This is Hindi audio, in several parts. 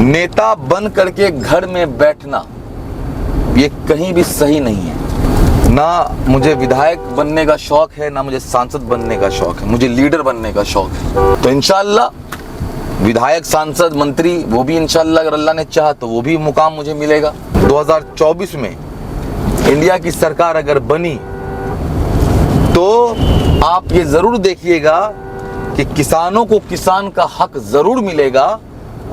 नेता बन करके घर में बैठना ये कहीं भी सही नहीं है। ना मुझे विधायक बनने का शौक है, ना मुझे सांसद बनने का शौक है, मुझे लीडर बनने का शौक है। तो इंशाअल्लाह विधायक, सांसद, मंत्री वो भी इंशाअल्लाह अगर अल्लाह ने चाहा तो वो भी मुकाम मुझे मिलेगा। 2024 में इंडिया की सरकार अगर बनी तो आप ये जरूर देखिएगा कि किसानों को किसान का हक जरूर मिलेगा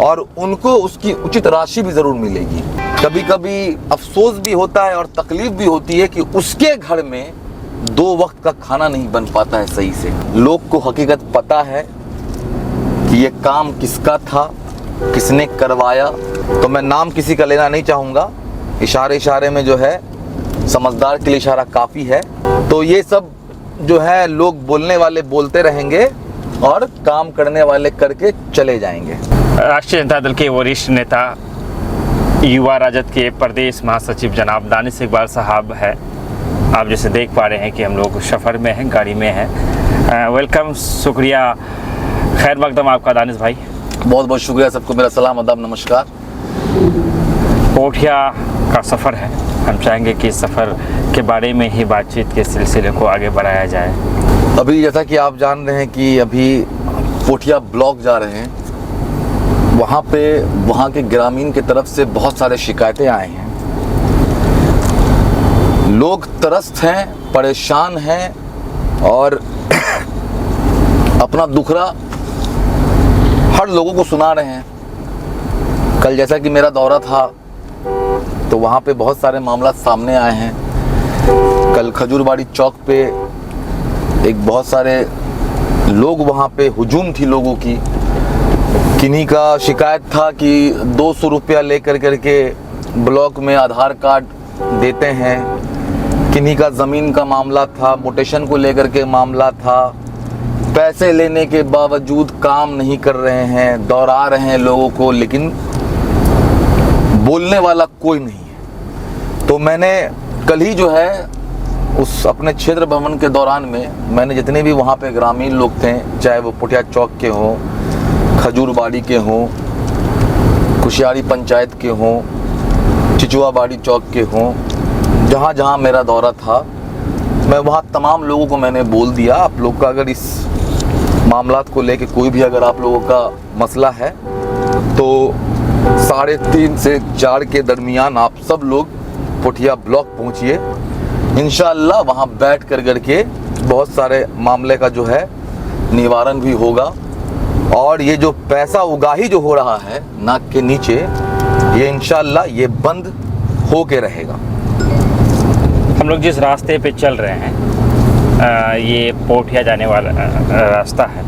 और उनको उसकी उचित राशि भी जरूर मिलेगी। कभी कभी अफसोस भी होता है और तकलीफ भी होती है कि उसके घर में 2 वक्त का खाना नहीं बन पाता है सही से। लोग को हकीकत पता है कि ये काम किसका था, किसने करवाया। तो मैं नाम किसी का लेना नहीं चाहूँगा, इशारे में जो है समझदार के लिए इशारा काफ़ी है। तो ये सब जो है लोग बोलने वाले बोलते रहेंगे और काम करने वाले करके चले जाएंगे। राष्ट्रीय जनता दल के वरिष्ठ नेता, युवा राजद के प्रदेश महासचिव जनाब दानिश इकबाल साहब है। आप जैसे देख पा रहे हैं कि हम लोग सफ़र में हैं, गाड़ी में हैं। वेलकम, शुक्रिया, खैर मकदम आपका दानिश भाई। बहुत बहुत शुक्रिया, सबको मेरा सलाम, अदब, नमस्कार। पोठिया का सफ़र है, हम चाहेंगे कि इस सफ़र के बारे में ही बातचीत के सिलसिले को आगे बढ़ाया जाए। अभी जैसा कि आप जान रहे हैं कि अभी पोठिया ब्लॉक जा रहे हैं, वहाँ पे वहाँ के ग्रामीण की तरफ से बहुत सारे शिकायतें आए हैं। लोग त्रस्त हैं, परेशान हैं और अपना दुखड़ा हर लोगों को सुना रहे हैं। कल जैसा कि मेरा दौरा था तो वहाँ पे बहुत सारे मामला सामने आए हैं। कल खजूरबाड़ी चौक पे एक बहुत सारे लोग, वहाँ पे हुजूम थी लोगों की। किन्हीं का शिकायत था कि 200 रुपया लेकर करके ब्लॉक में आधार कार्ड देते हैं। किन्हीं का ज़मीन का मामला था, मोटेशन को लेकर के मामला था। पैसे लेने के बावजूद काम नहीं कर रहे हैं, दौड़ा रहे हैं लोगों को, लेकिन बोलने वाला कोई नहीं है। तो मैंने कल ही जो है उस अपने क्षेत्र भ्रमण के दौरान में मैंने जितने भी वहाँ पे ग्रामीण लोग थे, चाहे वो पोठिया चौक के हों, खजूरबाड़ी के हों, कुशियारी पंचायत के हों, चिचुआबाड़ी चौक के हों, जहाँ जहाँ मेरा दौरा था, मैं वहाँ तमाम लोगों को मैंने बोल दिया, आप लोग का अगर इस मामलात को लेके कोई भी अगर आप लोगों का मसला है तो 3:30 से 4 के दरमियान आप सब लोग पोठिया ब्लॉक पहुँचिए। इंशाअल्लाह वहाँ बैठ करके बहुत सारे मामले का जो है निवारण भी होगा और ये जो पैसा उगाही जो हो रहा है नाक के नीचे, ये इंशाअल्लाह ये बंद हो के रहेगा। हम लोग जिस रास्ते पे चल रहे हैं ये पोठिया जाने वाला रास्ता है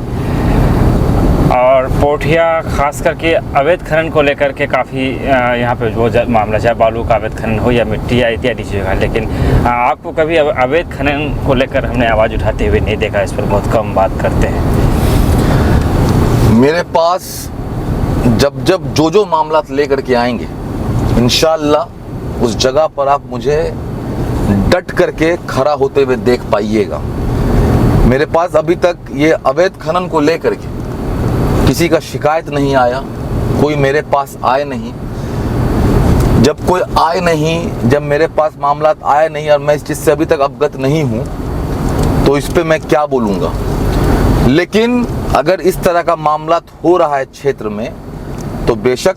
और पोठिया खास करके अवैध खनन को लेकर के काफ़ी यहाँ पे वो मामला, चाहे बालू का अवैध खनन हो या मिट्टी या इत्यादि चीज़ें, लेकिन आपको कभी अवैध खनन को लेकर हमने आवाज़ उठाते हुए नहीं देखा। इस पर बहुत कम बात करते हैं। मेरे पास जब जो मामला लेकर के आएंगे इंशाअल्लाह उस जगह पर आप मुझे डट करके खड़ा होते हुए देख पाइएगा। मेरे पास अभी तक ये अवैध खनन को लेकर के किसी का शिकायत नहीं आया, कोई मेरे पास आए नहीं। जब कोई आए नहीं, जब मेरे पास मामला आए नहीं और मैं इस चीज़ से अभी तक अवगत नहीं हूँ तो इस पे मैं क्या बोलूँगा। लेकिन अगर इस तरह का मामला हो रहा है क्षेत्र में तो बेशक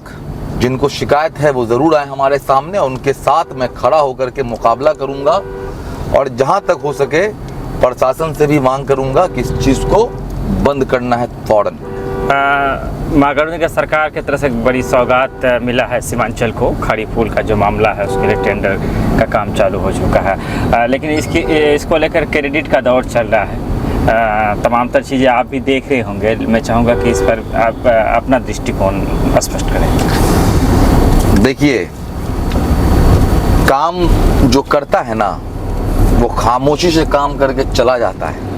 जिनको शिकायत है वो ज़रूर आए हमारे सामने, उनके साथ मैं खड़ा होकर के मुकाबला करूँगा और जहाँ तक हो सके प्रशासन से भी मांग करूँगा कि इस चीज़ को बंद करना है फ़ौरन। मागरने सरकार की तरफ से एक बड़ी सौगात मिला है सीमांचल को। खाड़ी फूल का जो मामला है उसके लिए टेंडर का काम चालू हो चुका है, लेकिन इसको लेकर क्रेडिट का दौर चल रहा है। तमाम तर चीज़ें आप भी देख रहे होंगे। मैं चाहूँगा कि इस पर आप अपना दृष्टिकोण स्पष्ट करें। देखिए, काम जो करता है ना वो खामोशी से काम करके चला जाता है।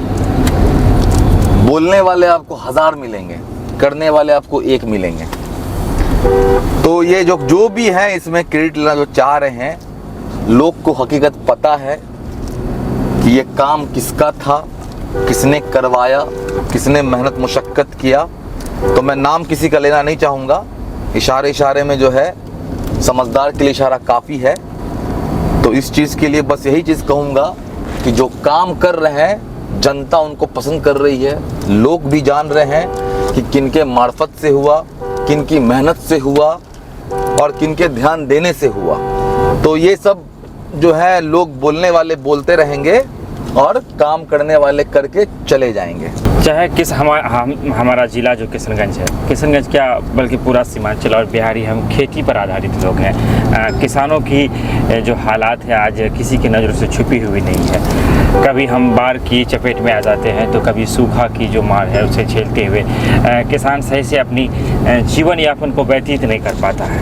बोलने वाले आपको 1000 मिलेंगे, करने वाले आपको 1 मिलेंगे। तो ये जो भी है इसमें क्रेडिट लेना जो चाह रहे हैं, लोग को हकीकत पता है कि ये काम किसका था, किसने करवाया, किसने मेहनत मुशक्कत किया। तो मैं नाम किसी का लेना नहीं चाहूँगा, इशारे इशारे में जो है, समझदार के लिए इशारा काफ़ी है। तो इस चीज़ के लिए बस यही चीज़ कहूँगा कि जो काम कर रहे हैं जनता उनको पसंद कर रही है, लोग भी जान रहे हैं कि किनके मार्फत से हुआ, किनकी मेहनत से हुआ और किनके ध्यान देने से हुआ। तो ये सब जो है लोग बोलने वाले बोलते रहेंगे और काम करने वाले करके चले जाएंगे। चाहे हमारा ज़िला जो किशनगंज है, किशनगंज क्या बल्कि पूरा सीमांचल और बिहारी, हम खेती पर आधारित लोग हैं। किसानों की जो हालात है आज किसी की नज़रों से छुपी हुई नहीं है। कभी हम बाढ़ की चपेट में आ जाते हैं तो कभी सूखा की जो मार है उसे झेलते हुए किसान सही से अपनी जीवन यापन को व्यतीत नहीं कर पाता है।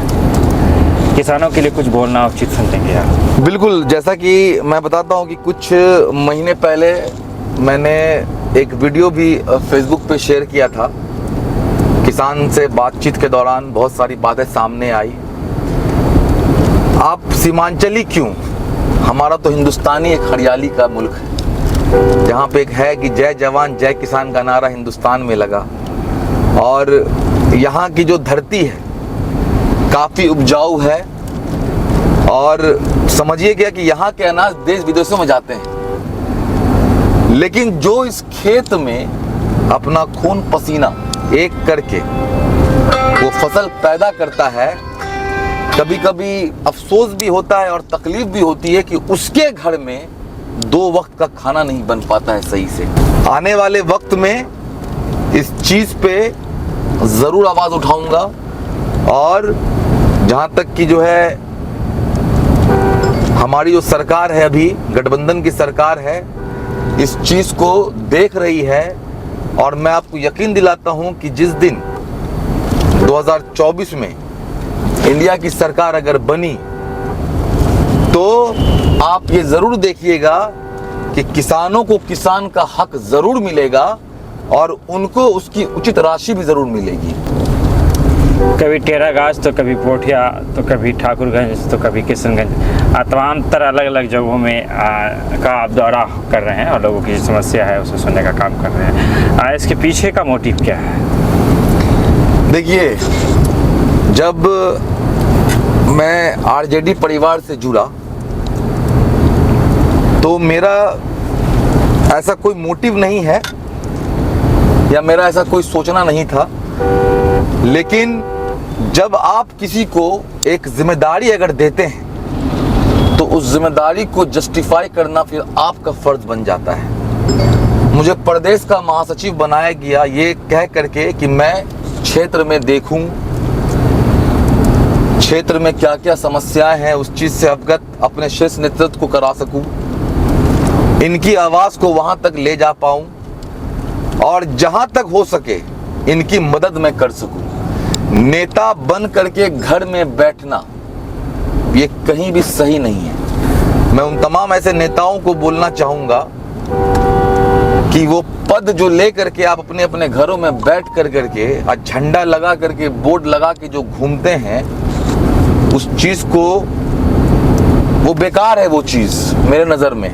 किसानों के लिए कुछ बोलना उचित समझेंगे आप? बिल्कुल, जैसा कि मैं बताता हूँ कि कुछ महीने पहले मैंने एक वीडियो भी फेसबुक पे शेयर किया था। किसान से बातचीत के दौरान बहुत सारी बातें सामने आई। आप सीमांचली क्यों, हमारा तो हिंदुस्तानी एक हरियाली का मुल्क है, जहाँ पे एक है कि जय जवान जय किसान का नारा हिंदुस्तान में लगा। और यहाँ की जो धरती है काफ़ी उपजाऊ है और समझिए क्या कि यहाँ के अनाज देश विदेशों में जाते हैं, लेकिन जो इस खेत में अपना खून पसीना एक करके वो फसल पैदा करता है, कभी कभी अफसोस भी होता है और तकलीफ भी होती है कि उसके घर में 2 वक्त का खाना नहीं बन पाता है सही से। आने वाले वक्त में इस चीज़ पे ज़रूर आवाज़ उठाऊंगा और जहाँ तक कि जो है हमारी जो सरकार है, अभी गठबंधन की सरकार है, इस चीज़ को देख रही है। और मैं आपको यकीन दिलाता हूँ कि जिस दिन 2024 में इंडिया की सरकार अगर बनी तो आप ये ज़रूर देखिएगा कि किसानों को किसान का हक ज़रूर मिलेगा और उनको उसकी उचित राशि भी ज़रूर मिलेगी। कभी टेरागाछ तो कभी पोठिया तो कभी ठाकुरगंज तो कभी किशनगंज, तमाम तरह अलग अलग जगहों में का आप दौरा कर रहे हैं और लोगों की जो समस्या है उसे सुनने का काम कर रहे हैं। इसके पीछे का मोटिव क्या है? देखिए, जब मैं आरजेडी परिवार से जुड़ा तो मेरा ऐसा कोई मोटिव नहीं है या मेरा ऐसा कोई सोचना नहीं था, लेकिन जब आप किसी को एक जिम्मेदारी अगर देते हैं तो उस जिम्मेदारी को जस्टिफाई करना फिर आपका फर्ज बन जाता है। मुझे प्रदेश का महासचिव बनाया गया ये कह करके कि मैं क्षेत्र में देखूं, क्षेत्र में क्या क्या समस्याएं हैं उस चीज़ से अवगत अपने शीर्ष नेतृत्व को करा सकूं, इनकी आवाज़ को वहां तक ले जा पाऊं और जहां तक हो सके इनकी मदद मैं कर सकूं। नेता बन करके घर में बैठना ये कहीं भी सही नहीं है। मैं उन तमाम ऐसे नेताओं को बोलना चाहूँगा कि वो पद जो ले करके आप अपने अपने घरों में बैठ कर करके और झंडा लगा करके बोर्ड लगा के जो घूमते हैं, उस चीज़ को वो बेकार है वो चीज़ मेरे नज़र में।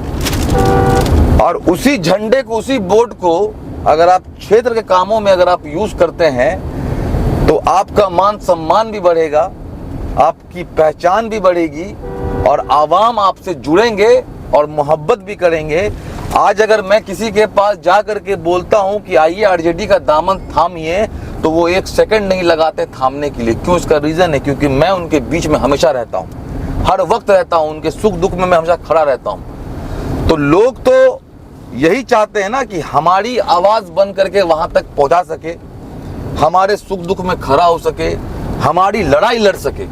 और उसी झंडे को, उसी बोर्ड को अगर आप क्षेत्र के कामों में अगर आप यूज़ करते हैं तो आपका मान सम्मान भी बढ़ेगा, आपकी पहचान भी बढ़ेगी और आवाम आपसे जुड़ेंगे और मोहब्बत भी करेंगे। आज अगर मैं किसी के पास जा कर के बोलता हूं कि आइए आरजेडी का दामन थामिए तो वो 1 सेकंड नहीं लगाते थामने के लिए। क्यों? इसका रीज़न है क्योंकि मैं उनके बीच में हमेशा रहता हूं, हर वक्त रहता हूं, उनके सुख दुख में मैं हमेशा खड़ा रहता हूं। तो लोग तो यही चाहते हैं ना कि हमारी आवाज़ बन करके वहाँ तक पहुँचा सके, हमारे सुख दुख में खड़ा हो सके, हमारी लड़ाई लड़ सके।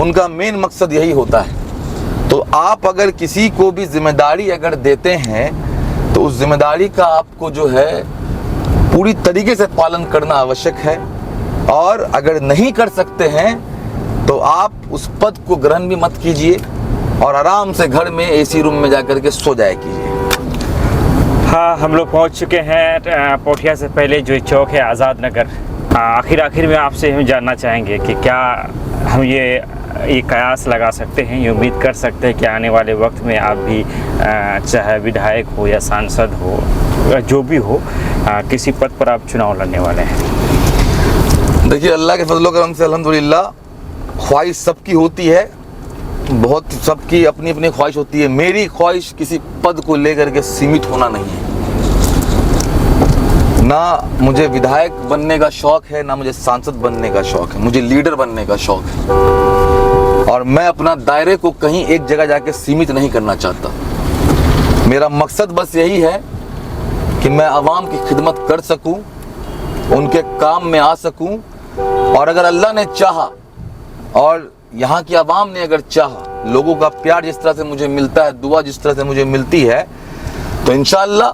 उनका मेन मकसद यही होता है। तो आप अगर किसी को भी जिम्मेदारी अगर देते हैं तो उस जिम्मेदारी का आपको जो है पूरी तरीके से पालन करना आवश्यक है। और अगर नहीं कर सकते हैं तो आप उस पद को ग्रहण भी मत कीजिए और आराम से घर में एसी रूम में जाकर के सो जाया कीजिए। हाँ, हम लोग पहुंच चुके हैं पोठिया से पहले जो चौक है आज़ाद नगर। आखिर में आपसे हम जानना चाहेंगे कि क्या हम ये कयास लगा सकते हैं, ये उम्मीद कर सकते हैं कि आने वाले वक्त में आप भी चाहे विधायक हो या सांसद हो, जो भी हो, किसी पद पर आप चुनाव लड़ने वाले हैं? देखिए, अल्लाह के फजलो करम से अल्हम्दुलिल्लाह ख्वाहिश सबकी होती है, बहुत सबकी अपनी अपनी ख्वाहिश होती है। मेरी ख्वाहिश किसी पद को लेकर के सीमित होना नहीं है। ना मुझे विधायक बनने का शौक है, ना मुझे सांसद बनने का शौक है, मुझे लीडर बनने का शौक है। और मैं अपना दायरे को कहीं एक जगह जाके सीमित नहीं करना चाहता। मेरा मकसद बस यही है कि मैं आवाम की खिदमत कर सकूं, उनके काम में आ सकूं, और अगर अल्लाह ने चाहा और यहाँ की आवाम ने अगर चाहा, लोगों का प्यार जिस तरह से मुझे मिलता है, दुआ जिस तरह से मुझे मिलती है, तो इंशाअल्लाह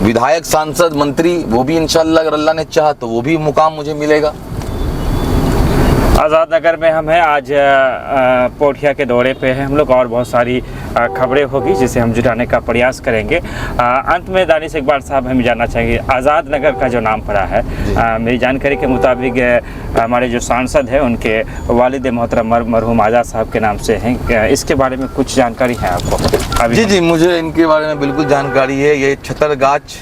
विधायक, सांसद, मंत्री, वो भी इंशाअल्लाह अगर अल्लाह ने चाहा तो वो भी मुकाम मुझे मिलेगा। आज़ाद नगर में हम हैं आज, पोठिया के दौरे पे हैं हम लोग, और बहुत सारी खबरें होगी जिसे हम जुटाने का प्रयास करेंगे। अंत में दानिश इकबाल साहब हम जानना चाहेंगे, आज़ाद नगर का जो नाम पड़ा है, मेरी जानकारी के मुताबिक हमारे जो सांसद हैं उनके वालिद मोहतरम मरहूम आज़ाद साहब के नाम से हैं। इसके बारे में कुछ जानकारी है आपको? जी जी, मुझे इनके बारे में बिल्कुल जानकारी है। ये छतरगाछ,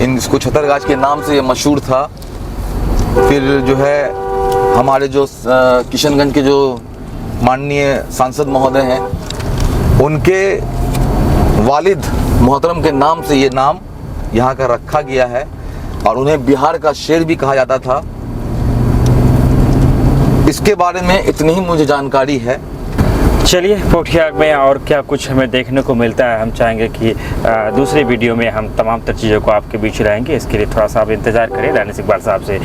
इसको छतरगाछ के नाम से ये मशहूर था। फिर जो है हमारे जो किशनगंज के जो माननीय सांसद महोदय हैं, उनके वालिद मोहतरम के नाम से ये नाम यहाँ का रखा गया है, और उन्हें बिहार का शेर भी कहा जाता था। इसके बारे में इतनी ही मुझे जानकारी है। चलिए, पोठिया में और क्या कुछ हमें देखने को मिलता है, हम चाहेंगे कि दूसरे वीडियो में हम तमाम तर चीज़ों को आपके बीच लाएंगे। इसके लिए थोड़ा सा आप इंतज़ार करें। दानिश इकबाल साहब से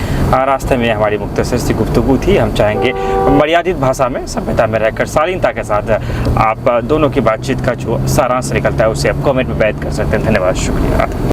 रास्ते में हमारी मुख्तसर सी गुफ्तगू थी। हम चाहेंगे मर्यादित भाषा में, सभ्यता में रहकर शालीनता के साथ आप दोनों की बातचीत का जो सारांश निकलता है उसे आप कॉमेंट में बैठ कर सकते हैं। धन्यवाद, शुक्रिया।